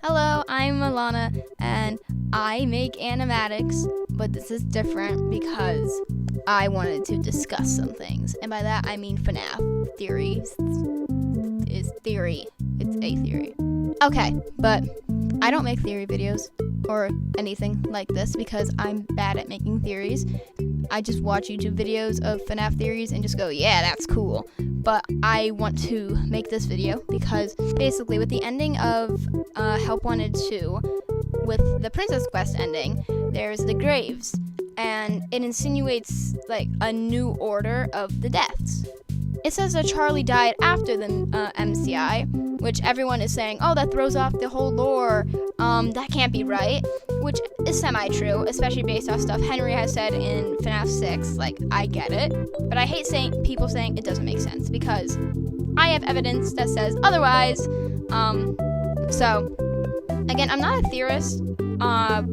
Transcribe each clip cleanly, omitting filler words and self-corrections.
Hello, I'm Alana, and I make animatics, but this is different because I wanted to discuss some things, and by that I mean FNAF. Theory is theory. It's a theory. Okay, but I don't make theory videos or anything like this because I'm bad at making theories. I just watch YouTube videos of FNAF theories and just go, yeah, that's cool. But I want to make this video because basically with the ending of Help Wanted 2, with the Princess Quest ending, there's the graves, and it insinuates like a new order of the deaths. It says that Charlie died after the MCI, which everyone is saying, oh, that throws off the whole lore. That can't be right, which is semi-true, especially based off stuff Henry has said in FNAF 6. Like, I get it, but I hate people saying it doesn't make sense because I have evidence that says otherwise. So, again, I'm not a theorist.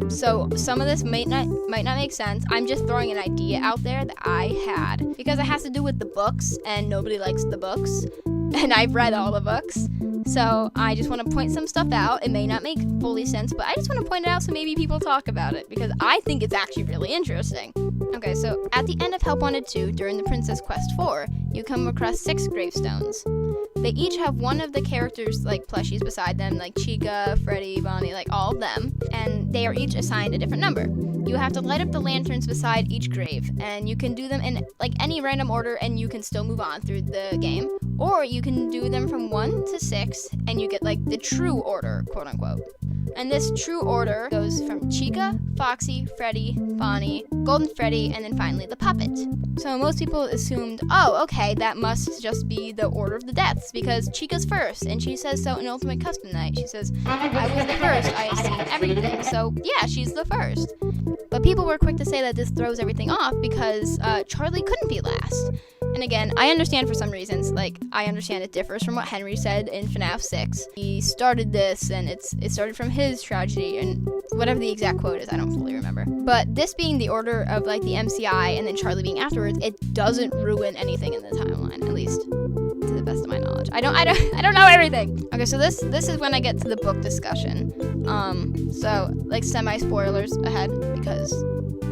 So some of this might not make sense. I'm just throwing an idea out there that I had because it has to do with the books, and nobody likes the books, and I've read all the books. So I just want to point some stuff out. It may not make fully sense, but I just want to point it out so maybe people talk about it because I think it's actually really interesting. Okay, so at the end of Help Wanted 2, during the Princess Quest 4, you come across 6 gravestones. They each have one of the characters, like, plushies beside them, like Chica, Freddy, Bonnie, like, all of them, and they are each assigned a different number. You have to light up the lanterns beside each grave, and you can do them in, like, any random order, and you can still move on through the game, or you can do them from 1 to 6, and you get, like, the true order, quote-unquote. And this true order goes from Chica, Foxy, Freddy, Bonnie, Golden Freddy, and then finally the puppet. So most people assumed, oh, okay, that must just be the order of the deaths, because Chica's first, and she says so in Ultimate Custom Night. She says, I was the first, I have seen everything, so yeah, she's the first. But people were quick to say that this throws everything off because Charlie couldn't be last. And again, I understand for some reasons, like, I understand it differs from what Henry said in FNAF 6. He started this, and it started from his tragedy, and whatever the exact quote is, I don't fully remember. But this being the order of, like, the MCI, and then Charlie being afterwards, it doesn't ruin anything in the timeline, at least to the best of my knowledge. I don't know everything. Okay, so this is when I get to the book discussion. So, like, semi-spoilers ahead, because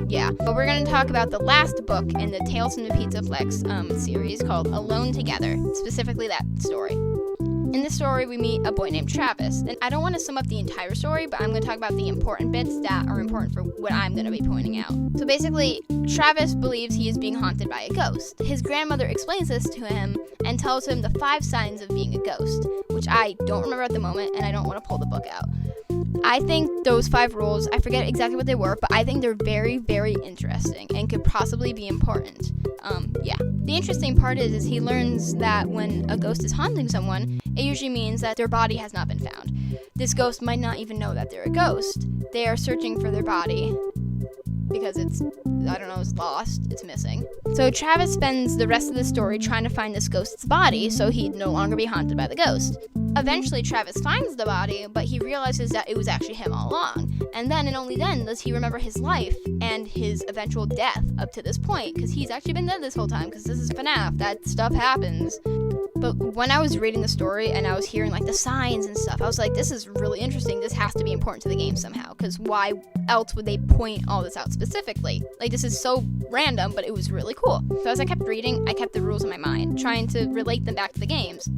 yeah, but we're going to talk about the last book in the Tales from the Pizza Flex series called Alone Together, specifically that story. In this story, we meet a boy named Travis, and I don't want to sum up the entire story, but I'm going to talk about the important bits that are important for what I'm going to be pointing out. So basically, Travis believes he is being haunted by a ghost. His grandmother explains this to him and tells him the 5 signs of being a ghost, which I don't remember at the moment, and I don't want to pull the book out. I think those 5 rules, I forget exactly what they were, but I think they're very, very interesting and could possibly be important. Yeah. The interesting part is he learns that when a ghost is haunting someone, it usually means that their body has not been found. This ghost might not even know that they're a ghost. They are searching for their body because it's lost, it's missing. So Travis spends the rest of the story trying to find this ghost's body so he'd no longer be haunted by the ghost. Eventually, Travis finds the body, but he realizes that it was actually him all along. And then, and only then, does he remember his life and his eventual death up to this point, because he's actually been dead this whole time, because this is FNAF, that stuff happens. But when I was reading the story and I was hearing, like, the signs and stuff, I was like, this is really interesting, this has to be important to the game somehow, because why else would they point all this out specifically? Like, this is so random, but it was really cool. So as I kept reading, I kept the rules in my mind, trying to relate them back to the games.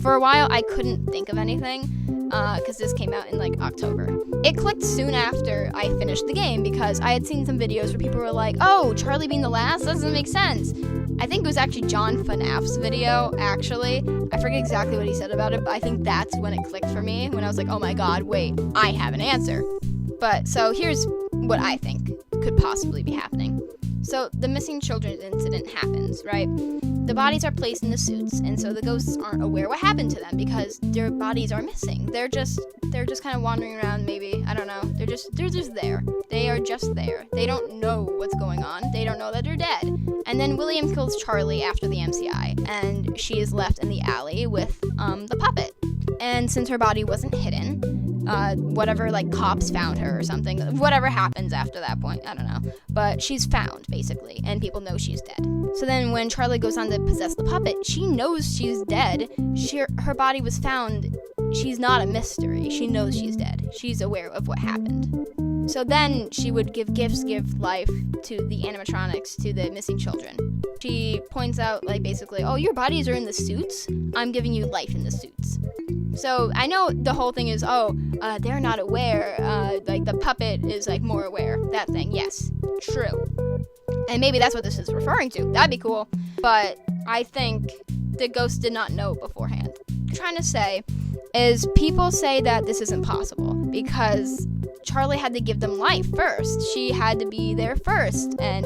For a while, I couldn't think of anything, because this came out in, like, October. It clicked soon after I finished the game, because I had seen some videos where people were like, oh, Charlie being the last? That doesn't make sense. I think it was actually John FNAF's video, actually. I forget exactly what he said about it, but I think that's when it clicked for me, when I was like, oh my god, wait, I have an answer. But, so here's what I think could possibly be happening. So, the missing children incident happens, right? The bodies are placed in the suits, and so the ghosts aren't aware what happened to them because their bodies are missing. They're just kind of wandering around, maybe, I don't know. They're just there. They are just there. They don't know what's going on. They don't know that they're dead. And then William kills Charlie after the MCI, and she is left in the alley with the puppet. And since her body wasn't hidden, whatever, like, cops found her or something, whatever happens after that point, I don't know. But she's found, basically, and people know she's dead. So then when Charlie goes on to possess the puppet, she knows she's dead. Her body was found she's not a mystery. She knows she's dead. She's aware of what happened. So then she would give gifts, give life to the animatronics, to the missing children. She points out, like, basically, oh, your bodies are in the suits. I'm giving you life in the suits. So I know the whole thing is, they're not aware. Like, the puppet is, like, more aware. That thing, yes, true. And maybe that's what this is referring to. That'd be cool. But I think the ghost did not know beforehand. What I'm trying to say is people say that this isn't possible because Charlie had to give them life first. She had to be there first. And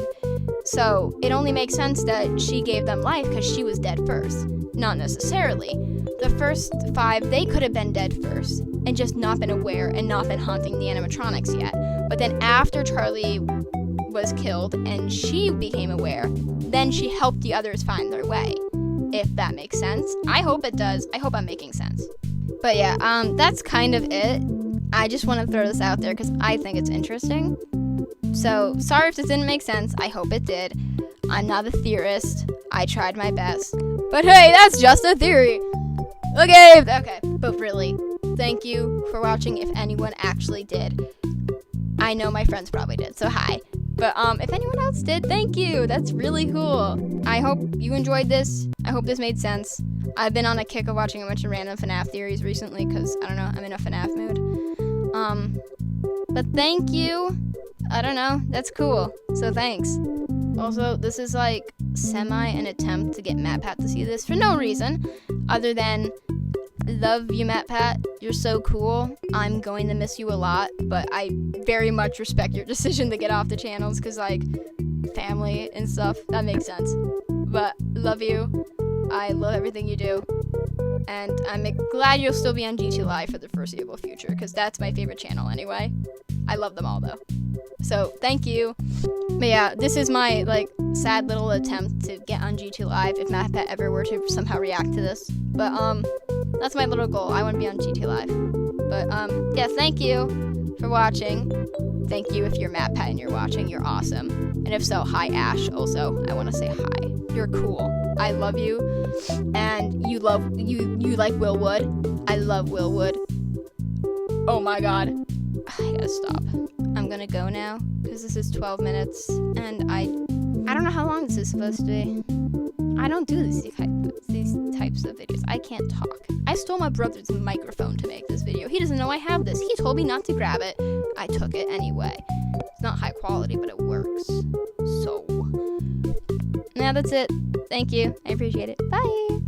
so it only makes sense that she gave them life because she was dead first. Not necessarily. The first 5, they could have been dead first and just not been aware and not been haunting the animatronics yet. But then after Charlie was killed and she became aware, then she helped the others find their way. If that makes sense. I hope it does. I hope I'm making sense. But yeah, that's kind of it. I just want to throw this out there because I think it's interesting. So, sorry if this didn't make sense. I hope it did. I'm not a theorist. I tried my best. But hey, that's just a theory. Okay. But really, thank you for watching if anyone actually did. I know my friends probably did, so hi. But if anyone else did, thank you. That's really cool. I hope you enjoyed this. I hope this made sense. I've been on a kick of watching a bunch of random FNAF theories recently because, I don't know, I'm in a FNAF mood. But thank you. I don't know. That's cool. So thanks. Also, this is like an attempt to get Matpat to see this for no reason other than love you, Matpat. You're so cool. I'm going to miss you a lot, but I very much respect your decision to get off the channels because, like, family and stuff. That makes sense. But love you. I love everything you do. And I'm glad you'll still be on G2 Live for the foreseeable future because that's my favorite channel anyway. I love them all, though. So, thank you. But yeah, this is my, like, sad little attempt to get on G2 Live if Matpat ever were to somehow react to this. But, that's my little goal. I want to be on G2 Live. But, yeah, thank you for watching. Thank you if you're Matpat and you're watching. You're awesome. And if so, hi, Ash. Also, I want to say hi. You're cool. I love you. And you like Willwood. I love Willwood. Oh my god. I gotta stop. I'm gonna go now because this is 12 minutes and I don't know how long this is supposed to be. I don't do these types of videos. I can't talk. I stole my brother's microphone to make this video. He doesn't know I have this. He told me not to grab it. I took it anyway. It's not high quality, but it works. So, now that's it. Thank you. I appreciate it. Bye.